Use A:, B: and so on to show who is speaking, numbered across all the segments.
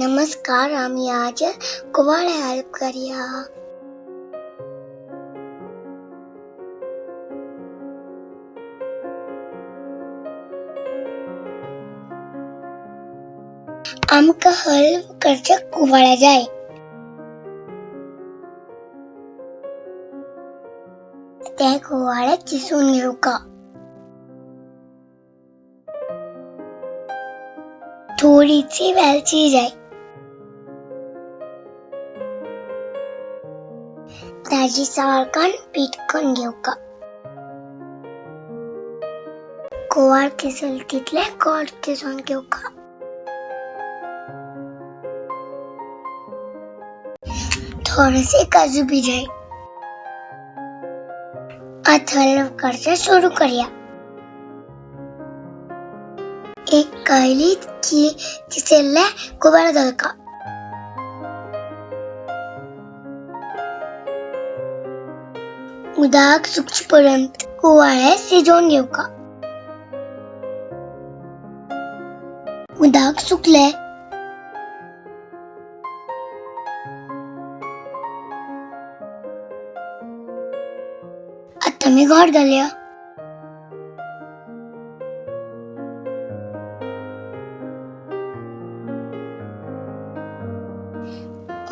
A: नमस्कार, आम्ही आज कुवाळ्या हेल्प करूया. आमका हेल्प करच्या कुवाळ्या जाय. त्या कुवाळ्या चिसून घेऊ का? थोडीशी वेलची जाय. त्याची सारखा पीठ करून घेऊ का? कोवाळ किसल तिथले कोड किसून घेऊ का? थोडेसे काजू बी जाय. आता हेल्प करच्या सुरू करूया. एक कढईत किसलेले कुवाळ्या घाल का? उदाक सुकपर्यंत कुवाळे शिजवून घेऊ का? उदाक सुकले. आता मी गोड घालूया.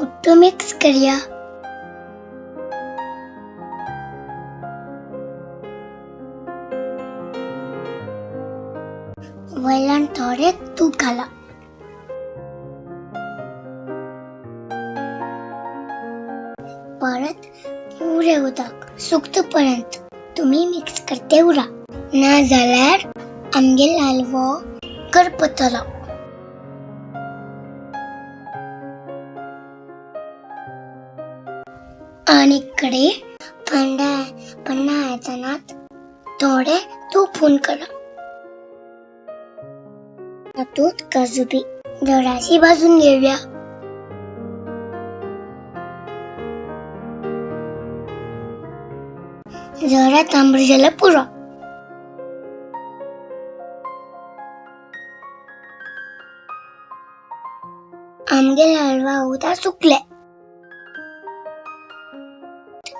A: उठू मिक्स करूया. वळण थोडे तूप घाला. परत पुरे उदक सुकतपर्यंत तुम्ही मिक्स करते उरा. ना जाल्यार आमगेल हलवो करपतलो. आणि इकडे पन्ना येतानात थोडे तूप करा. तातूंत काजू बी जराशी भाजून घेऊया. जरा तांबडी झाला पुरा. आमगेल हलवा होता सुकले.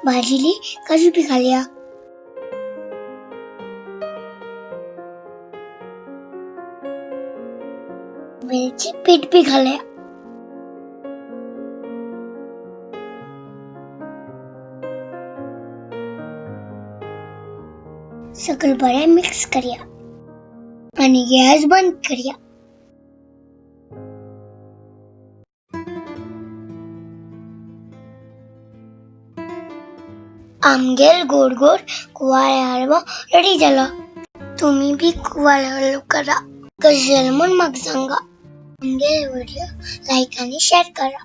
A: भाजीली काजू बी घालूया. वेलची पीठ बी घालूया. सगळं बरे मिक्स करूया आणि गॅस बंद करूया. आमगेल गोड गोड कुवाळ्या हलवा रेडी झाला. तुम्ही बी कुवाळ्या हलवा करा. कशेल म्हणून म्हाका सांगा. आमगेल व्हिडिओ लाईक आणि शेअर करा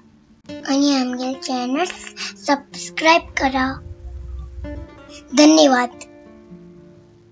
A: आणि आमगेल चॅनल सबस्क्राईब करा. धन्यवाद.